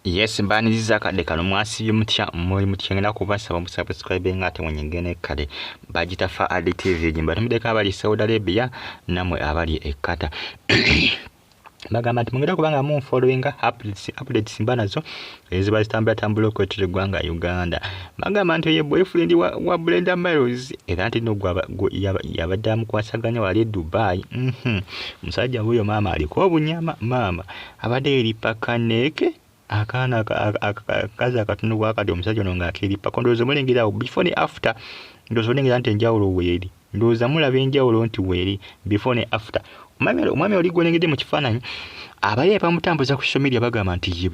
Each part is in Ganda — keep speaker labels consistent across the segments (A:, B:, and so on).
A: Yes, mbaniriza kade kano mwasibye mutya muri mutyengena kubasaba musubscribe ngate mwenyengene kade bagita fa additive jimba tumideka abali Saudi Arabia namwe abali ekata bagamba nti mungera kubanga mu following updates mbanazo eziba zitambula kwetire gwanga Uganda bagamba nti ye boyfriend wa Brenda Miles era nti no yabadamu kwasaganya wali Dubai musajja huyo mama aliko obunyama mama abade eripakaneke akana kaza katunu wakati omusajja nonga akiripa kondozo mulingira before and after ndozo ningira nti njawulo weri ndoza mulaba enjawulo nti weri before and after umame oli gwenengede mu kifaananyi abaye bamutambuza ku social media bagamba nti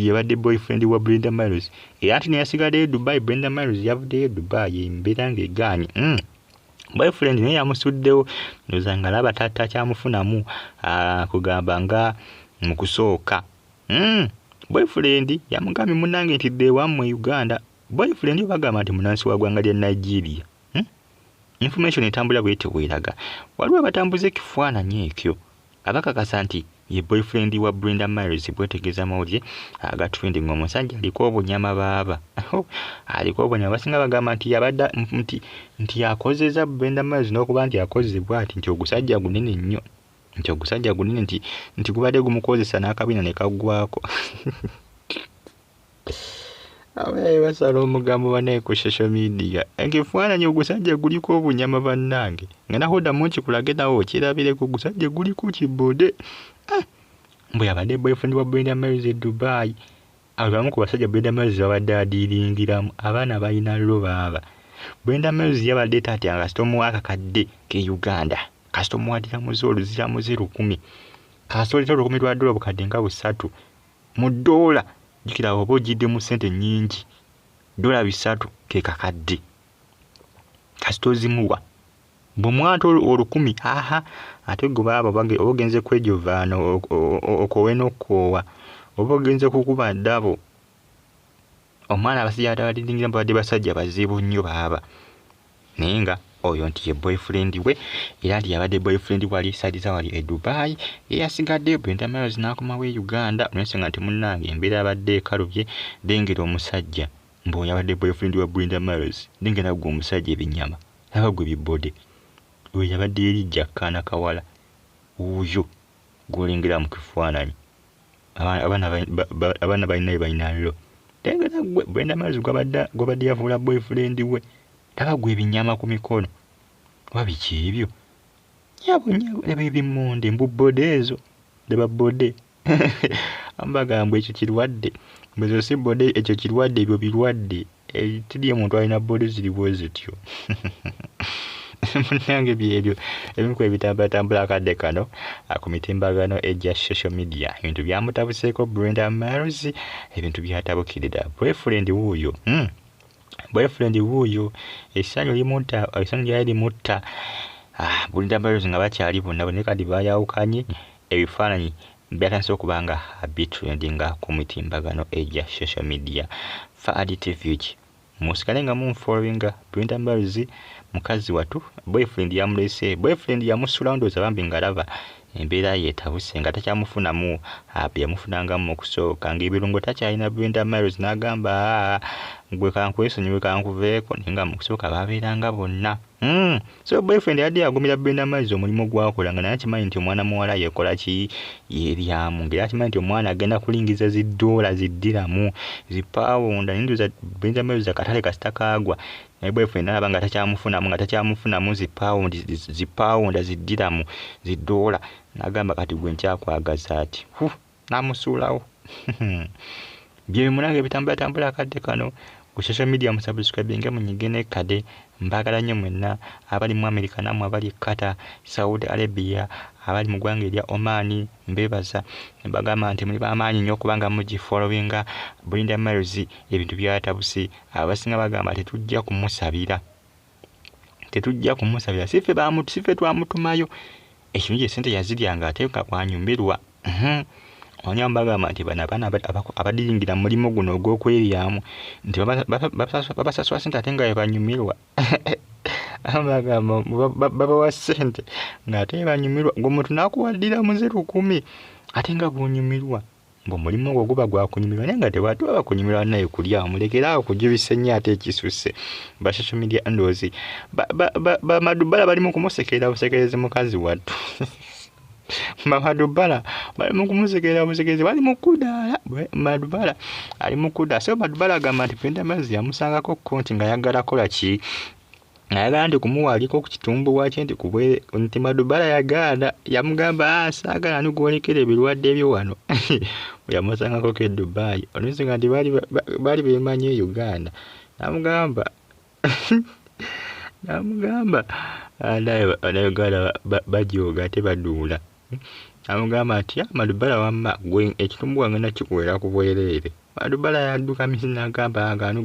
A: yabadde boyfriend wa Brenda Miles era nti yasigade Dubai. Brenda Miles yavudde Dubai mbiranga eganye boyfriend naye yamusuddewo ndoza ngalaba tata kyamufunamu kugamba nga mu kusooka boyfriend yamugambye munange nti dewa mu Uganda boyfriend bagamba nti munansi wa gwanga lya Nigeria. Information etambula bwete weraga waliwo abatambuze kifaananyi ekyo abakakasa nti ye boyfriend wa Brenda Miles bwetegeza mawulire agatrending omusajja aliko obunyama baba aliko obunyama basinga bagamba nti yabadda nti yakozeza Brenda Miles n'okuba nti yakozebwa nti ogusajja gunene nnyo nti ogusajja gunene nti gubadde gumukozesa n'akabina ne kaggwako abaye basala omugambo banaye ku social media enkifaananyi ogusajja guliko obunyama bannange nga nahoda munchi kulagedawo kirabire ku gusajja guliko kibode mbwe abadde boyfriend wa Brenda Miles e Dubai abamu ku basajja Brenda Miles babadde adiringiramu abaana balina lo baba Brenda Miles yabadde taati akastomu akakadde ke Uganda kastomu wadira muzolo zira mu 10 kasoli tolo kumidwa dola bukadde nga busatu mu dola jikira obo jidde mu sente nyingi dola bisatu ke kakadde kastozi muwa bomwato olukumi ate go baba bange ogenze kwejovano okoweno kowa obogenze kukuba ndabo omwana abasijja atabadingira mbadde basajja bazibu nnyo baba nenga oyo nti ye boyfriend we era nti yabadde boyfriend wali sadiza wali e Dubai yasigadde Brenda Miles n'akoma we Uganda nwensenga nti munnange embeera abadde kalubye dengera omusajja mbo yabadde boyfriend wa Brenda Miles dengera gwo omusajja ebinyama abagwe bibode we yabadde eri jakana kawala uyo golengera mu kifaananyi abana balina lo dengera gwe Brenda Miles gwabadde yavula boyfriend we abagwe ebinyama ku mikono wabiki ebyo yabunya ebimonde mbubode ezo deba bode ambagambo ekyo kirwadde mbezo si bode ekyo kirwadde ebyo birwadde tidi omuntu alina bode ziriwo zityo munange byebyo ebinku ebitambula akadde kano akumitimbagano ejja social media ebintu byamutabuseeko Brenda Miles ebintu byatabukirira boyfriend wuyo boyfriend wuyo esanyo lyali mutta Brenda Miles nga bakyali bonna bone kadi bayawukanye ebifaananyi byatandise okubanga abitrendinga ku mitimbagano ejja social media fa additive musikale nga mumfollowinga Brenda Miles mukazi watu boyfriend yamulese boyfriend yamusula ndoza bambi ngalaba embeera yetabuse nga takyamufunamu yamufunanga mu kusooka ng'ebirungo takyalina Brenda Miles n'agamba gwe kankwesonyiwe kankuveeko ninga mu kusooka babeeranga bonna so boyfriend yadde yagumira Brenda Miles omulimu gwakola nga naye akimanyi nti omwana muwala yekola ki yeryamu ng'era akimanyi nti omwana agenda kulingiza zidoola ziddiramu zipawunda nindoza Brenda Miles akatale kasitakaagwa naye boyfriend alaba nga takyamufunamu zipawunda ziddiramu zidoola n'agamba kati gwe nkyakwagaza ati namusuulawo bye munange bitambula akadde kano ku social media musubscribe nga munyigene kade mbagala nnyo mwenna abali mu America namwe abali Qatar Saudi Arabia abali mu gwanga erya Oman mbebaza mbagamba nti muli bamaanyi nnyo kubanga mugi followinga Brenda Miles ebintu byatabusi abasinga bagamba tetujja kumusabira sife twamutumayo ekintu gye sente yaziryanga ateeka kwanyumbirwa onyambagamba nti bana abadiringira mulimu guno ogw'okweryamu nti babasaswa sente ate nga banyumirwa amagamba babawa sente ng'ate banyumirwa ng'omuntu n'akuwaddira mu 10 ate nga bw'onyumirwa mbu mulimu gwo guba gwa kunyumirwa naye nga tewatuba bakunyumirwa naye kulya omulekera okujubisa ennyo ate ekisusse ba social media handles Madubbala bali mu kumusekerera busekerezi mukazi wattu Madubbala bali mu kumusekerera busekerezi bali mu kudaala Madubbala ali mu kudaala so Madubbala agamba nti Brenda Mbazi yamusangako konti nga yagala kola ki ayagala nti kumuwaaliko ku kitumbuwa kye nti Madubbala yagaana yamugamba saagala nigwolekera ebirwadde byo wano yamusangako ke Dubai olusinga nti baali beemanye e Uganda namugamba Uganda bajooga ate baduula namugamba nti Madubbala wamma gwe ekitumbuwa ngenda kikuwera ku bwereere Madubbala yadduka misi n'agamba ngano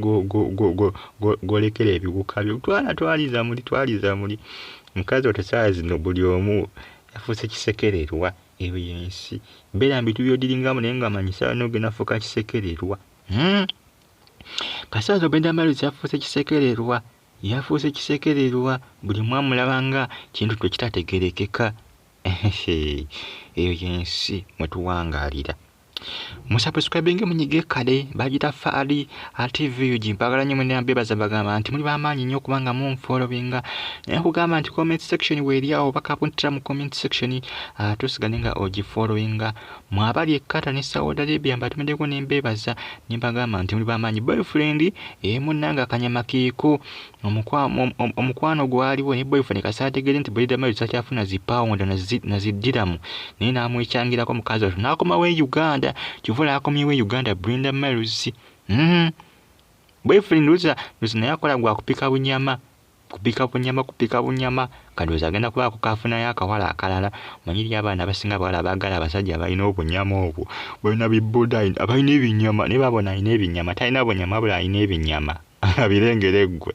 A: golekera ebiwuka byo twaliza muli mukazi otasaawa zino buli omu yafuuse kisekererwa eyo yensi mbeera mbitu byodiringamu naye nga manyisa n'ogenda afuuka kisekererwa kasaazo Brenda Mbazi yafuuse kisekererwa buli mwamulabanga kintu tekitategerekeka eyo yensi mwetuwangaalira musubscribinge munyige kale bagita Faali TV jimpagala nnyo mwene mbebaza bagamba nti muli bamaanyi nnyo kubanga munfollowinga naye kugamba nti comment section weeri awo bakapuntira mu comment section tusigane nga ogifollowinga mwabali ekkata ne Saudi Arabia mbatumeddeko nembebaza nimbagamba nti muli bamaanyi boyfriend munnanga akanyama kiiku omukwano gwaliwo ne boyfriend kasaategere nti Brenda Mbazi takyafuna zipawunda na ziddiramu naye namwekyangirako mukazi wattu n'akomawo e Uganda kivula akomyewo Uganda Brenda Mbazi boyfriend luza naye akola gwa kupika bunyama kadooza agenda kubaako kafunayo akawala akalala manyiri abaana abasinga bawala baagala abasajja abalina obunyama obwo balina bibuda abalina ebinyama naye babona alina ebinyama talina bunyama bula alina ebinyama abirengere ggwe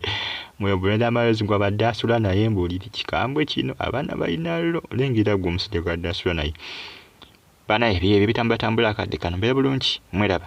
A: mwe Brenda Mbazi gwabadde asula naye mbuuliri kikambwe kino abaana balina lo lengera ggwe omusajja gwadde asula naye bana ebyo bitambula akadde kano mbeera bulungi mweraba